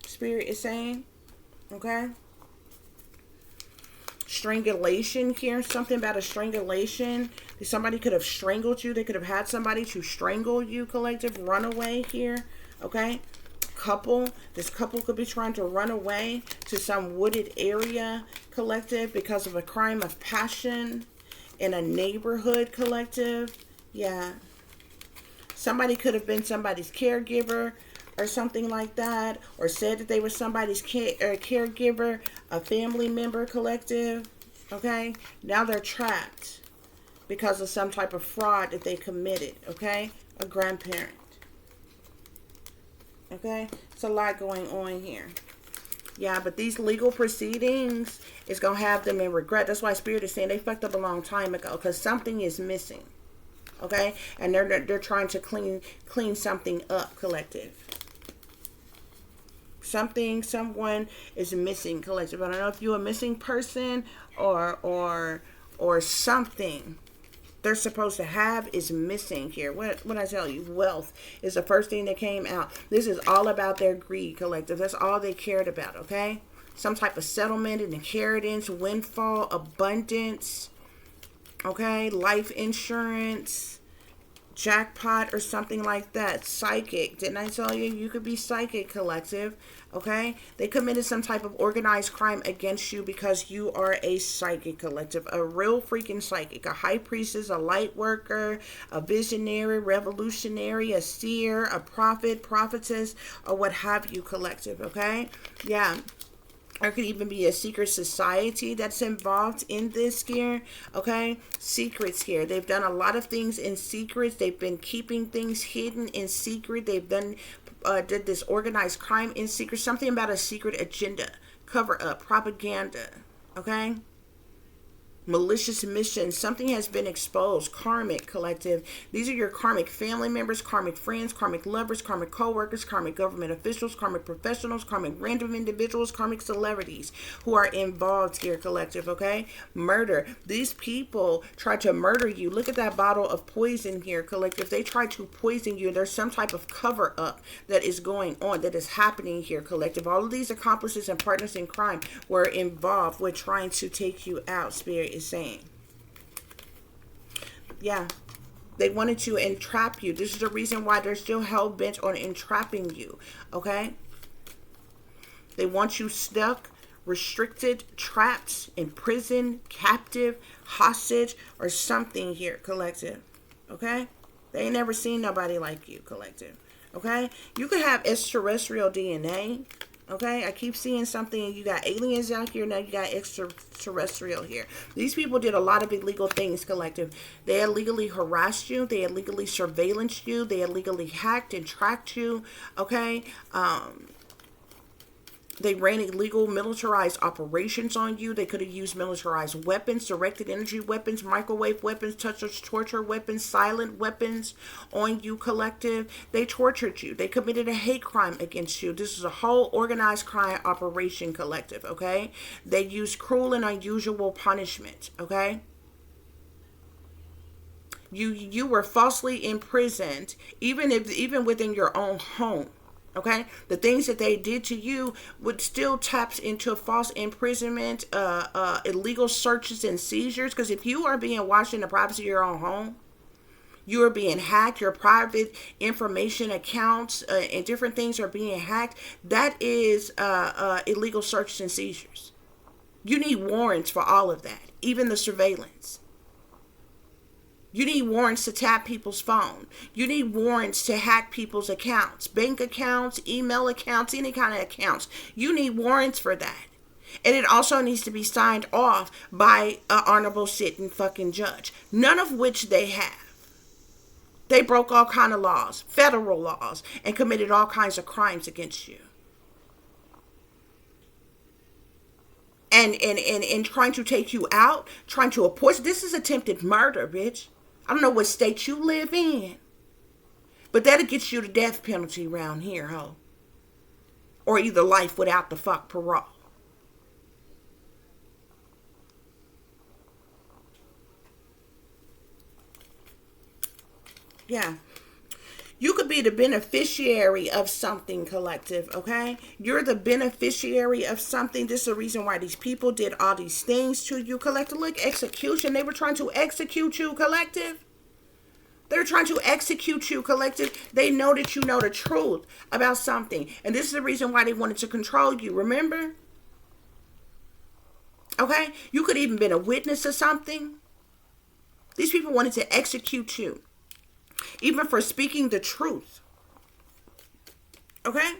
Spirit is saying, okay? Strangulation here, something about a strangulation. Somebody could have strangled you. They could have had somebody to strangle you, collective. Runaway here, okay? This couple could be trying to run away to some wooded area, collective, because of a crime of passion in a neighborhood, collective. Yeah. Somebody could have been somebody's caregiver or something like that, or said that they were somebody's caregiver, a family member, collective. Okay? Now they're trapped because of some type of fraud that they committed, okay? A grandparent. Okay? It's a lot going on here. Yeah, but these legal proceedings is going to have them in regret. That's why Spirit is saying they fucked up a long time ago, because something is missing. Okay? And they're trying to clean something up, collective. Someone is missing, collective. I don't know if you're a missing person or something they're supposed to have is missing here. What I tell you, wealth is the first thing that came out. This is all about their greed, collective. That's all they cared about, okay? Some type of settlement, an inheritance, windfall, abundance, okay? Life insurance, jackpot, or something like that. Psychic. Didn't I tell you? You could be psychic, collective. Okay? They committed some type of organized crime against you because you are a psychic, collective. A real freaking psychic. A high priestess, a light worker, a visionary, revolutionary, a seer, a prophet, prophetess, or what have you, collective. Okay? Yeah. There could even be a secret society that's involved in this scare. Okay? Secret scare. They've done a lot of things in secret. They've been keeping things hidden in secret. They've done did this organized crime in secret. Something about a secret agenda. Cover up. Propaganda. Okay? Malicious mission. Something has been exposed. Karmic, collective. These are your karmic family members, karmic friends, karmic lovers, karmic co-workers, karmic government officials, karmic professionals, karmic random individuals, karmic celebrities who are involved here, collective, okay? Murder. These people try to murder you. Look at that bottle of poison here, collective. They try to poison you. There's some type of cover up that is going on, that is happening here, collective. All of these accomplices and partners in crime were involved with trying to take you out, Spirit is saying. Yeah, they wanted to entrap you. This is the reason why they're still hell-bent on entrapping you, okay? They want you stuck, restricted, trapped, in prison, captive, hostage, or something here, collective, okay? They ain't never seen nobody like you, collective, okay? You could have extraterrestrial DNA, Okay, I keep seeing something. You got aliens out here, now you got extraterrestrial here. These people did a lot of illegal things, collective. They illegally harassed you, they illegally surveillanced you, they illegally hacked and tracked you. Okay, they ran illegal militarized operations on you. They could have used militarized weapons, directed energy weapons, microwave weapons, torture weapons, silent weapons on you, collective. They tortured you. They committed a hate crime against you. This is a whole organized crime operation, collective, okay? They used cruel and unusual punishment, okay? You were falsely imprisoned, even within your own home. Okay, the things that they did to you would still taps into false imprisonment, illegal searches and seizures. Because if you are being watched in the privacy of your own home, you are being hacked. Your private information accounts and different things are being hacked. That is illegal searches and seizures. You need warrants for all of that, even the surveillance. You need warrants to tap people's phone. You need warrants to hack people's accounts, bank accounts, email accounts, any kind of accounts. You need warrants for that. And it also needs to be signed off by an honorable sitting fucking judge. None of which they have. They broke all kind of laws, federal laws, and committed all kinds of crimes against you. And trying to take you out, trying to poison. This is attempted murder, bitch. I don't know what state you live in, but that'll get you the death penalty around here, ho. Or either life without the fuck parole. Yeah. You could be the beneficiary of something, collective, okay? You're the beneficiary of something. This is the reason why these people did all these things to you, collective. Look, execution. They were trying to execute you, collective. They're trying to execute you, collective. They know that you know the truth about something. And this is the reason why they wanted to control you, remember? Okay? You could even been a witness to something. These people wanted to execute you. Even for speaking the truth. Okay?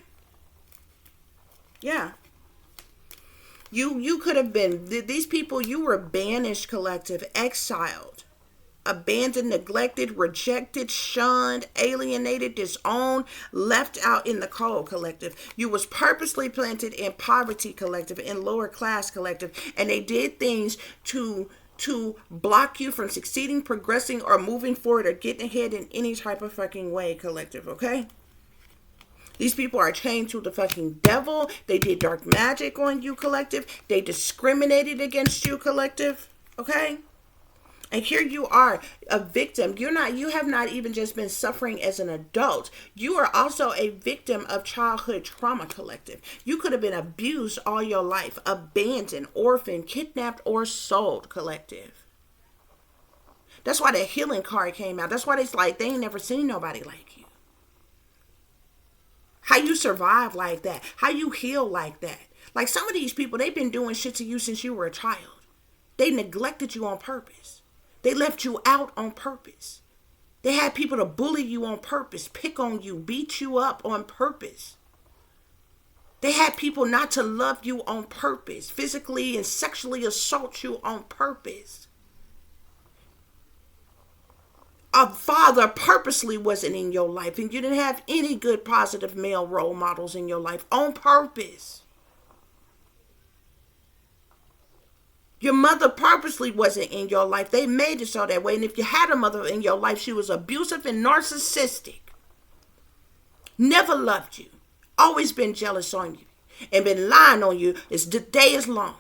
Yeah. You could have been, these people, you were banished, collective, exiled, abandoned, neglected, rejected, shunned, alienated, disowned, left out in the cold, collective. You was purposely planted in poverty, collective, in lower class, collective, and they did things to block you from succeeding, progressing, or moving forward, or getting ahead in any type of fucking way, collective, okay? These people are chained to the fucking devil. They did dark magic on you, collective. They discriminated against you, collective, okay? And here you are, a victim. You have not even just been suffering as an adult. You are also a victim of childhood trauma, collective. You could have been abused all your life, abandoned, orphaned, kidnapped, or sold, collective. That's why the healing card came out. That's why it's like they ain't never seen nobody like you. How you survive like that. How you heal like that. Like some of these people, they've been doing shit to you since you were a child. They neglected you on purpose. They left you out on purpose. They had people to bully you on purpose, pick on you, beat you up on purpose. They had people not to love you on purpose, physically and sexually assault you on purpose. A father purposely wasn't in your life, and you didn't have any good positive male role models in your life on purpose. Your mother purposely wasn't in your life. They made it so that way. And if you had a mother in your life, she was abusive and narcissistic. Never loved you. Always been jealous on you. And been lying on you as the day is long.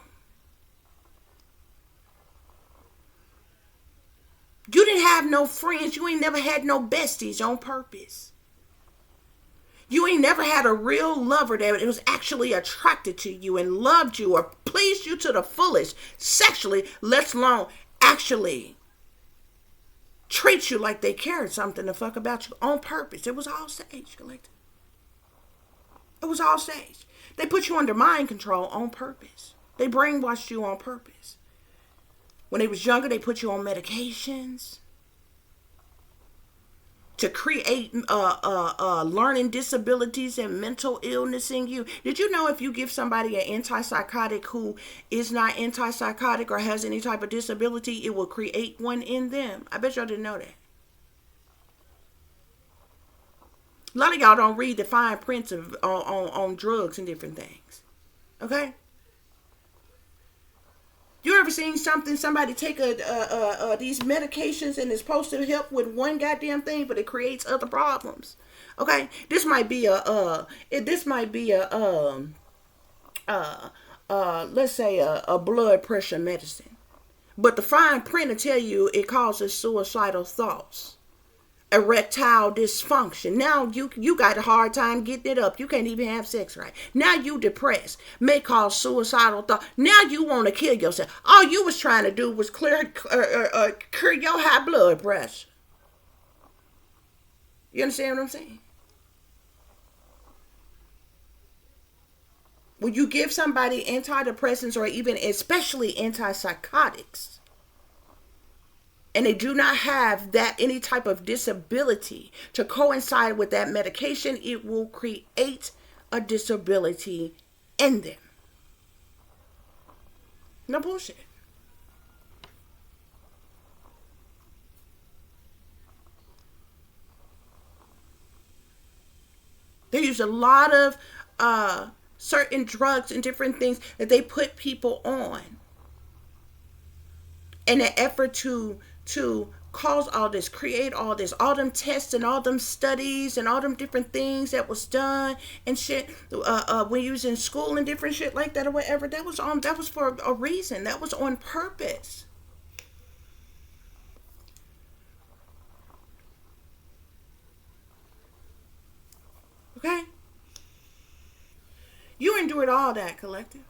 You didn't have no friends. You ain't never had no besties on purpose. You ain't never had a real lover that was actually attracted to you and loved you or pleased you to the fullest sexually, let alone actually treat you like they cared something the fuck about you on purpose. It was all staged, collective. It was all staged. They put you under mind control on purpose. They brainwashed you on purpose. When they was younger, they put you on medications. to create learning disabilities and mental illness in you. Did you know if you give somebody an antipsychotic who is not antipsychotic or has any type of disability, it will create one in them? I bet y'all didn't know that. A lot of y'all don't read the fine prints of on drugs and different things. Okay? You ever seen somebody take these medications and it's supposed to help with one goddamn thing, but it creates other problems? Okay, this might be let's say a blood pressure medicine, but the fine print will tell you it causes suicidal thoughts, erectile dysfunction. Now you got a hard time getting it up. You can't even have sex right. Now you depressed. May cause suicidal thought. Now you want to kill yourself. All you was trying to do was cure your high blood pressure. You understand what I'm saying? When you give somebody antidepressants or even especially antipsychotics, and they do not have that any type of disability to coincide with that medication, it will create a disability in them. No bullshit. They use a lot of certain drugs and different things that they put people on in an effort to cause all this, create all this, all them tests and all them studies and all them different things that was done and shit. When you was in school and different shit like that or whatever, that was for a reason. That was on purpose. Okay? You endured all that, collective.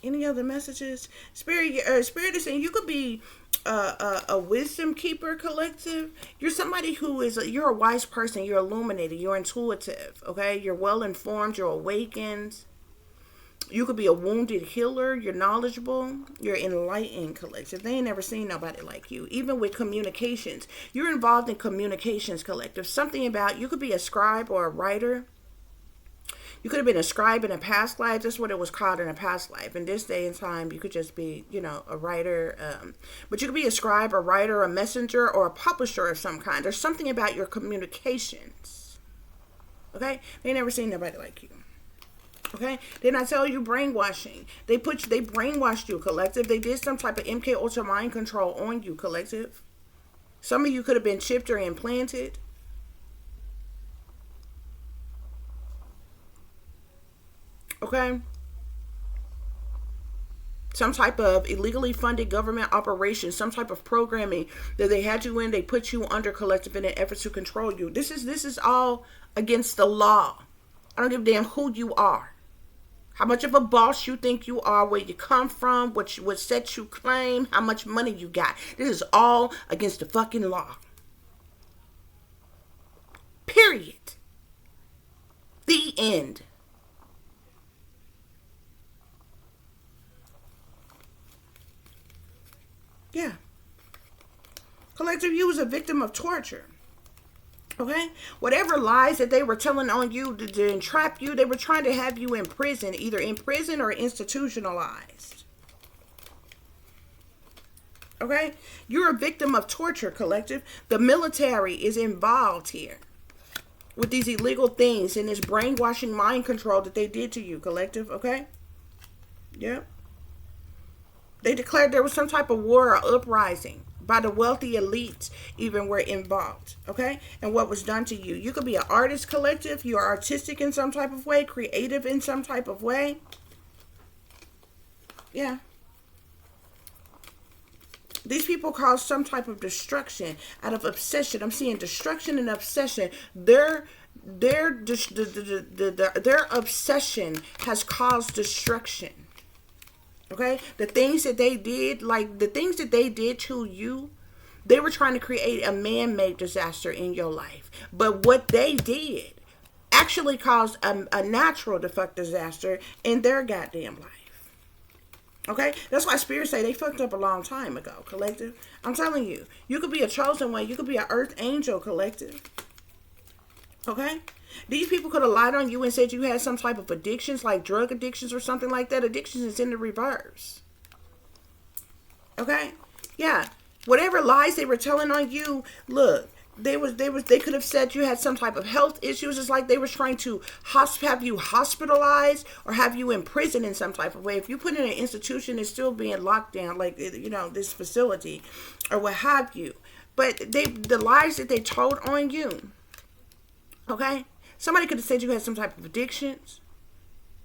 Any other messages? Spirit is saying you could be a wisdom keeper, collective. You're somebody who is you're a wise person. You're illuminated. You're intuitive. Okay, you're well informed. You're awakened. You could be a wounded healer. You're knowledgeable. You're enlightened, collective. They ain't never seen nobody like you. Even with communications, you're involved in communications, collective. Something about you could be a scribe or a writer. You could have been a scribe in a past life. That's what it was called in a past life. In this day and time, you could just be, a writer. But you could be a scribe, a writer, a messenger, or a publisher of some kind. There's something about your communications. Okay? They never seen nobody like you. Okay? Then I tell you brainwashing. They brainwashed you, collective. They did some type of MK Ultra mind control on you, collective. Some of you could have been chipped or implanted. Okay? Some type of illegally funded government operation, some type of programming that they had you in, they put you under, collective, in an effort to control you. This is all against the law. I don't give a damn who you are. How much of a boss you think you are, where you come from, what set you claim, how much money you got. This is all against the fucking law. Period. The end. Yeah. Collective, you was a victim of torture. Okay? Whatever lies that they were telling on you to entrap you, they were trying to have you in prison, either in prison or institutionalized. Okay? You're a victim of torture, collective. The military is involved here with these illegal things and this brainwashing mind control that they did to you, collective. Okay? Yeah. They declared there was some type of war or uprising by the wealthy elites, even were involved. Okay? And what was done to you. You could be an artist, collective. You're artistic in some type of way, creative in some type of way. Yeah. These people cause some type of destruction out of obsession. I'm seeing destruction and obsession. Their obsession has caused destruction. Okay? The things that they did, like the things that they did to you, they were trying to create a man-made disaster in your life. But what they did actually caused a natural the fuck disaster in their goddamn life. Okay? That's why spirits say they fucked up a long time ago, collective. I'm telling you. You could be a chosen one. You could be an earth angel, collective. Okay? These people could have lied on you and said you had some type of addictions, like drug addictions or something like that. Addictions is in the reverse. Okay? Yeah. Whatever lies they were telling on you, look, they could have said you had some type of health issues. It's like they were trying to have you hospitalized or have you in prison in some type of way. If you put in an institution, it's still being locked down, like, you know, this facility or what have you. But the lies that they told on you, okay? Somebody could have said you had some type of addictions,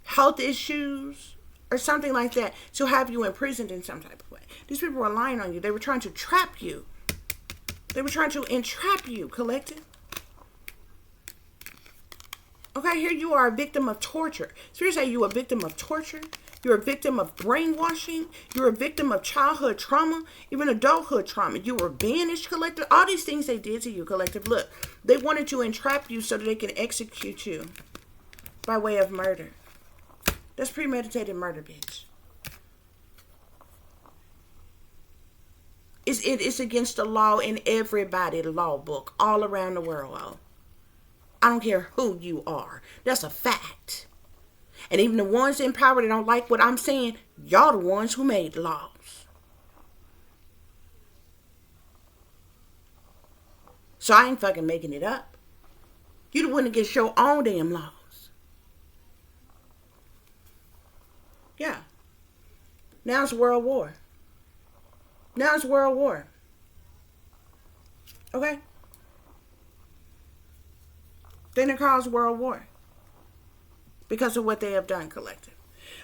health issues, or something like that to have you imprisoned in some type of way. These people were lying on you. They were trying to trap you. They were trying to entrap you, collective. Okay, here you are a victim of torture. Seriously, you a victim of torture. You're a victim of brainwashing. You're a victim of childhood trauma, even adulthood trauma. You were banished, collective. All these things they did to you, collective. Look, they wanted to entrap you so that they can execute you by way of murder. That's premeditated murder, bitch. It's against the law in everybody's law book all around the world. Oh. I don't care who you are. That's a fact. And even the ones in power that don't like what I'm saying, y'all the ones who made the laws. So I ain't fucking making it up. You the one that gets your own damn laws. Yeah. Now it's world war. Now it's world war. Okay? Then it calls world war. Because of what they have done, collective.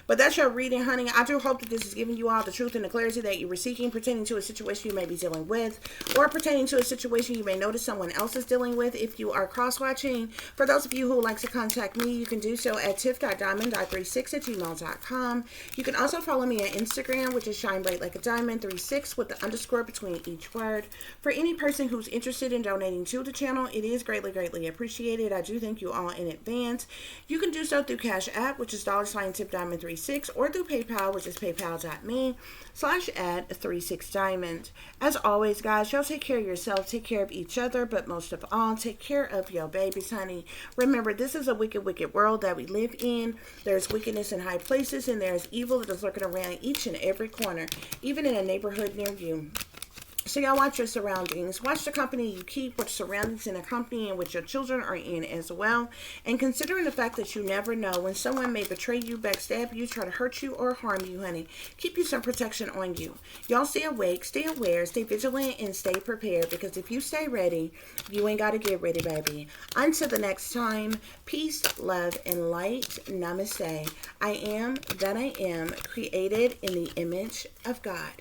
But that's your reading, honey. I do hope that this is giving you all the truth and the clarity that you were seeking pertaining to a situation you may be dealing with or pertaining to a situation you may notice someone else is dealing with. If you are cross-watching, for those of you who would like to contact me, you can do so at tiff.diamond.36@gmail.com. You can also follow me on Instagram, which is shinebrightlikeadiamond36 with the underscore between each word. For any person who's interested in donating to the channel, it is greatly, greatly appreciated. I do thank you all in advance. You can do so through CASHAPP, which is $tiffdiamond36, or through PayPal, which is paypal.me/@36diamond. As always, guys, y'all take care of yourself, take care of each other, but most of all, take care of your babies, honey. Remember, this is a wicked, wicked world that we live in. There's wickedness in high places, and there's evil that is lurking around each and every corner, even in a neighborhood near you. So y'all watch your surroundings. Watch the company you keep, what surroundings in a company in which your children are in as well. And considering the fact that you never know when someone may betray you, backstab you, try to hurt you, or harm you, honey. Keep you some protection on you. Y'all stay awake, stay aware, stay vigilant, and stay prepared. Because if you stay ready, you ain't got to get ready, baby. Until the next time, peace, love, and light. Namaste. I am that I am, created in the image of God.